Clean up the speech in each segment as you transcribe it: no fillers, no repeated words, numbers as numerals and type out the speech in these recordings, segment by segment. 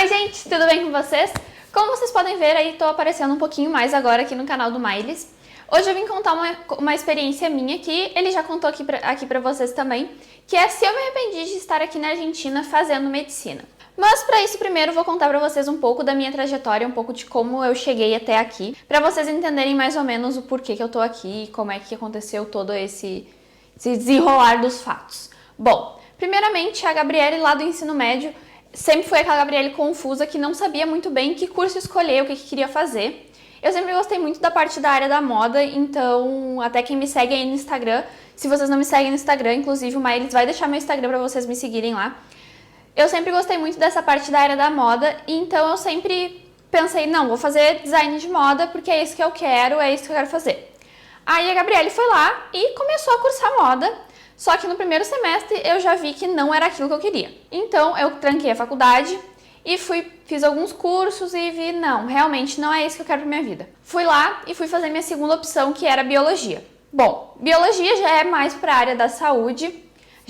Oi gente, tudo bem com vocês? Como vocês podem ver aí, tô aparecendo um pouquinho mais agora aqui no canal do Miles. Hoje eu vim contar uma experiência minha que ele já contou aqui pra vocês também, que é se eu me arrependi de estar aqui na Argentina fazendo medicina. Mas para isso primeiro vou contar pra vocês um pouco da minha trajetória, um pouco de como eu cheguei até aqui, pra vocês entenderem mais ou menos o porquê que eu tô aqui e como é que aconteceu todo esse desenrolar dos fatos. Bom, primeiramente a Gabriele lá do ensino médio sempre foi aquela Gabriele confusa que não sabia muito bem que curso escolher, o que queria fazer. Eu sempre gostei muito da parte da área da moda, então até quem me segue aí no Instagram, se vocês não me seguem no Instagram, inclusive o Miles vai deixar meu Instagram pra vocês me seguirem lá. Eu sempre gostei muito dessa parte da área da moda, então eu sempre pensei, não, vou fazer design de moda porque é isso que eu quero, é isso que eu quero fazer. Aí a Gabriele foi lá e começou a cursar moda, só que no primeiro semestre eu já vi que não era aquilo que eu queria. Então eu tranquei a faculdade e fiz alguns cursos e vi, não, realmente não é isso que eu quero pra minha vida. Fui lá e fui fazer minha segunda opção, que era biologia. Bom, biologia já é mais para a área da saúde,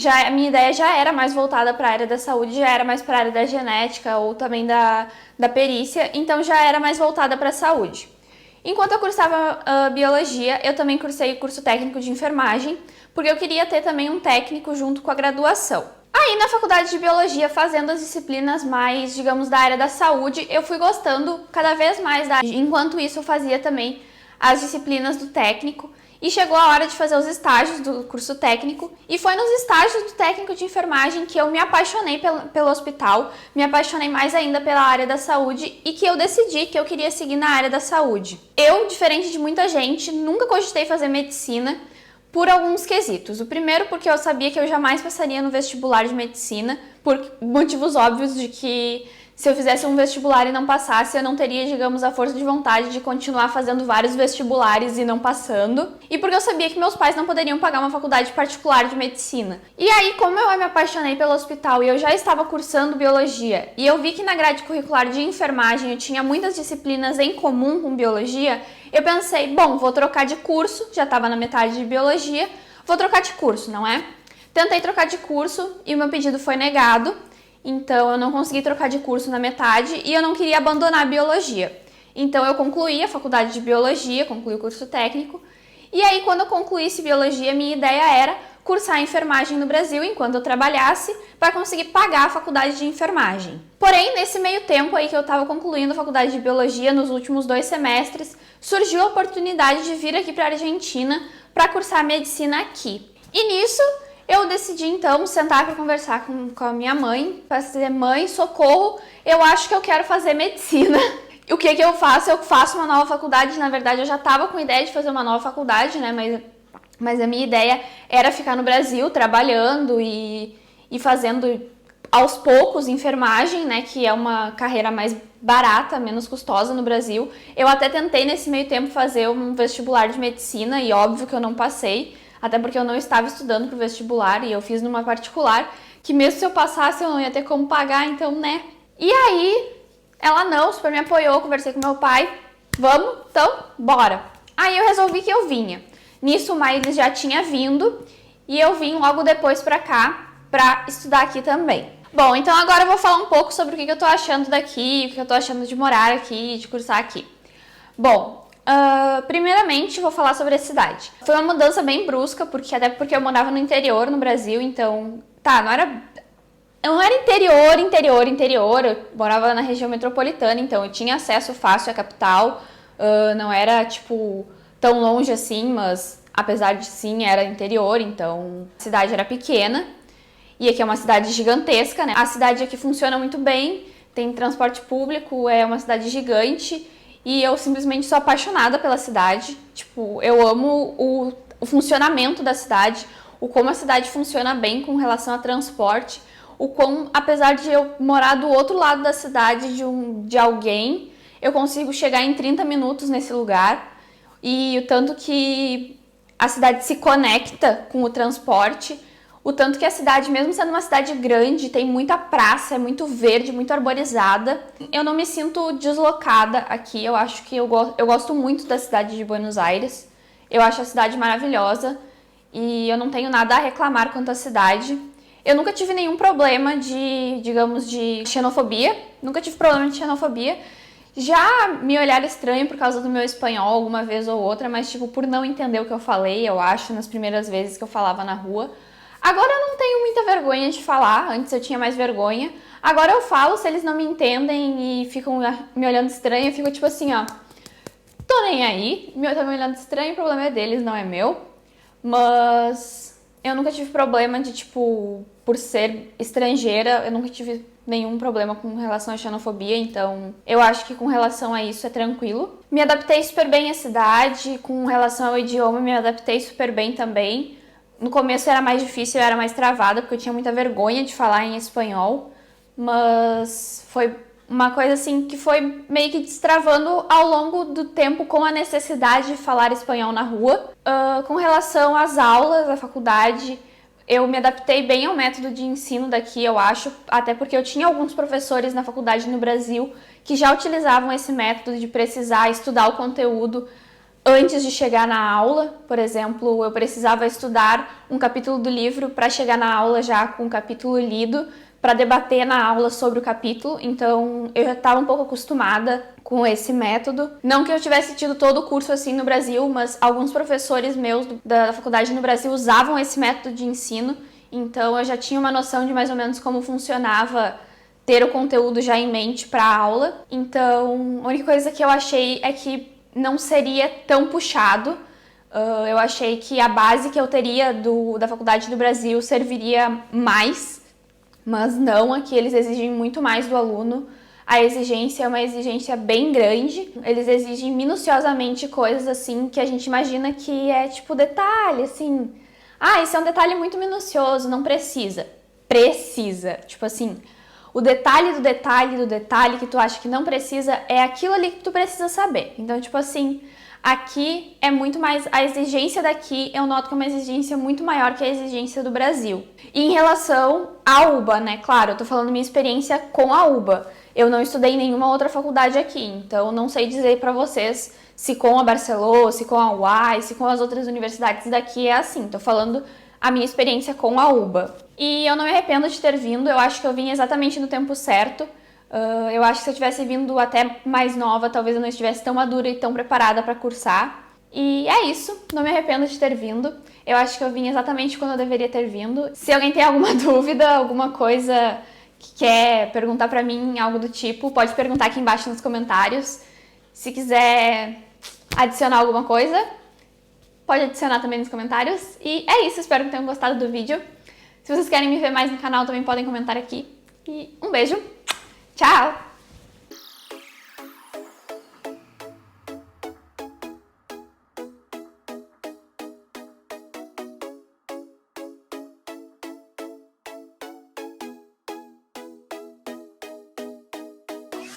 a minha ideia já era mais voltada para a área da saúde, já era mais para a área da genética ou também da perícia, então já era mais voltada para a saúde. Enquanto eu cursava biologia, eu também cursei o curso técnico de enfermagem, porque eu queria ter também um técnico junto com a graduação. Aí na faculdade de biologia, fazendo as disciplinas mais, digamos, da área da saúde, eu fui gostando cada vez mais da área. Enquanto isso eu fazia também as disciplinas do técnico e chegou a hora de fazer os estágios do curso técnico e foi nos estágios do técnico de enfermagem que eu me apaixonei pelo hospital, me apaixonei mais ainda pela área da saúde e que eu decidi que eu queria seguir na área da saúde. Eu, diferente de muita gente, nunca cogitei fazer medicina, por alguns quesitos. O primeiro porque eu sabia que eu jamais passaria no vestibular de medicina, por motivos óbvios de que se eu fizesse um vestibular e não passasse, eu não teria, digamos, a força de vontade de continuar fazendo vários vestibulares e não passando. E porque eu sabia que meus pais não poderiam pagar uma faculdade particular de medicina. E aí, como eu me apaixonei pelo hospital e eu já estava cursando biologia, e eu vi que na grade curricular de enfermagem eu tinha muitas disciplinas em comum com biologia, eu pensei, bom, vou trocar de curso, já estava na metade de biologia, vou trocar de curso, não é? Tentei trocar de curso e o meu pedido foi negado, então eu não consegui trocar de curso na metade e eu não queria abandonar a biologia. Então eu concluí a faculdade de biologia, concluí o curso técnico, e aí quando eu concluísse biologia, minha ideia era cursar enfermagem no Brasil enquanto eu trabalhasse para conseguir pagar a faculdade de enfermagem. Porém, nesse meio tempo aí que eu estava concluindo a faculdade de biologia, nos últimos 2 semestres, surgiu a oportunidade de vir aqui para a Argentina para cursar medicina aqui. E nisso eu decidi então sentar para conversar com a minha mãe, para dizer, mãe, socorro, eu acho que eu quero fazer medicina. O que eu faço? Eu faço uma nova faculdade. Na verdade, eu já estava com ideia de fazer uma nova faculdade, né? Mas a minha ideia era ficar no Brasil trabalhando e fazendo aos poucos enfermagem, né, que é uma carreira mais barata, menos custosa no Brasil. Eu até tentei nesse meio tempo fazer um vestibular de medicina e óbvio que eu não passei, até porque eu não estava estudando para o vestibular e eu fiz numa particular, que mesmo se eu passasse eu não ia ter como pagar, então, né. E aí, ela não, super me apoiou, conversei com meu pai, vamos, então, bora. Aí eu resolvi que eu vinha. Nisso o Miles já tinha vindo e eu vim logo depois pra cá pra estudar aqui também. Bom, então agora eu vou falar um pouco sobre o que eu tô achando daqui, o que eu tô achando de morar aqui, de cursar aqui. Bom, primeiramente vou falar sobre a cidade. Foi uma mudança bem brusca, até porque eu morava no interior, no Brasil, então, não era interior, eu morava na região metropolitana, então eu tinha acesso fácil à capital, não era, tipo, tão longe assim, mas apesar de sim, era interior, então a cidade era pequena. E aqui é uma cidade gigantesca, né? A cidade aqui funciona muito bem, tem transporte público, é uma cidade gigante e eu simplesmente sou apaixonada pela cidade. Tipo, eu amo o funcionamento da cidade, como a cidade funciona bem com relação a transporte, apesar de eu morar do outro lado da cidade de alguém, eu consigo chegar em 30 minutos nesse lugar e o tanto que a cidade se conecta com o transporte, o tanto que a cidade, mesmo sendo uma cidade grande, tem muita praça, é muito verde, muito arborizada. Eu não me sinto deslocada aqui, eu acho que eu gosto muito da cidade de Buenos Aires. Eu acho a cidade maravilhosa e eu não tenho nada a reclamar quanto à cidade. Eu nunca tive nenhum problema de, digamos, de xenofobia. Nunca tive problema de xenofobia. Já me olharam estranho por causa do meu espanhol alguma vez ou outra, mas tipo, por não entender o que eu falei, eu acho, nas primeiras vezes que eu falava na rua. Agora eu não tenho muita vergonha de falar, antes eu tinha mais vergonha. Agora eu falo, se eles não me entendem e ficam me olhando estranho, eu fico tipo assim, ó, tô nem aí, tá me olhando estranho, o problema é deles, não é meu. Mas eu nunca tive problema de, tipo, por ser estrangeira, eu nunca tive nenhum problema com relação à xenofobia, então eu acho que com relação a isso é tranquilo. Me adaptei super bem à cidade, com relação ao idioma me adaptei super bem também. No começo era mais difícil, eu era mais travada, porque eu tinha muita vergonha de falar em espanhol, mas foi uma coisa assim que foi meio que destravando ao longo do tempo com a necessidade de falar espanhol na rua. Com relação às aulas, à faculdade, eu me adaptei bem ao método de ensino daqui, eu acho, até porque eu tinha alguns professores na faculdade no Brasil que já utilizavam esse método de precisar estudar o conteúdo antes de chegar na aula. Por exemplo, eu precisava estudar um capítulo do livro para chegar na aula já com o capítulo lido, para debater na aula sobre o capítulo, então eu já estava um pouco acostumada com esse método. Não que eu tivesse tido todo o curso assim no Brasil, mas alguns professores meus da faculdade no Brasil usavam esse método de ensino, então eu já tinha uma noção de mais ou menos como funcionava ter o conteúdo já em mente para a aula. Então, a única coisa que eu achei é que não seria tão puxado. Eu achei que a base que eu teria da faculdade do Brasil serviria mais, mas não, aqui eles exigem muito mais do aluno. A exigência é uma exigência bem grande. Eles exigem minuciosamente coisas assim que a gente imagina que é tipo detalhe, assim. Ah, isso é um detalhe muito minucioso, não precisa. Precisa. Tipo assim, o detalhe do detalhe do detalhe que tu acha que não precisa é aquilo ali que tu precisa saber. Então, tipo assim, aqui é muito mais, a exigência daqui eu noto que é uma exigência muito maior que a exigência do Brasil. E em relação à UBA, né, claro, eu tô falando minha experiência com a UBA. Eu não estudei em nenhuma outra faculdade aqui, então não sei dizer pra vocês se com a Barcelona, se com a UAI, se com as outras universidades daqui é assim. Tô falando a minha experiência com a UBA. E eu não me arrependo de ter vindo, eu acho que eu vim exatamente no tempo certo. Eu acho que se eu tivesse vindo até mais nova, talvez eu não estivesse tão madura e tão preparada para cursar. E é isso, não me arrependo de ter vindo. Eu acho que eu vim exatamente quando eu deveria ter vindo. Se alguém tem alguma dúvida, alguma coisa que quer perguntar pra mim, algo do tipo, pode perguntar aqui embaixo nos comentários. Se quiser adicionar alguma coisa, pode adicionar também nos comentários. E é isso, espero que tenham gostado do vídeo. Se vocês querem me ver mais no canal, também podem comentar aqui. E um beijo! Tchau!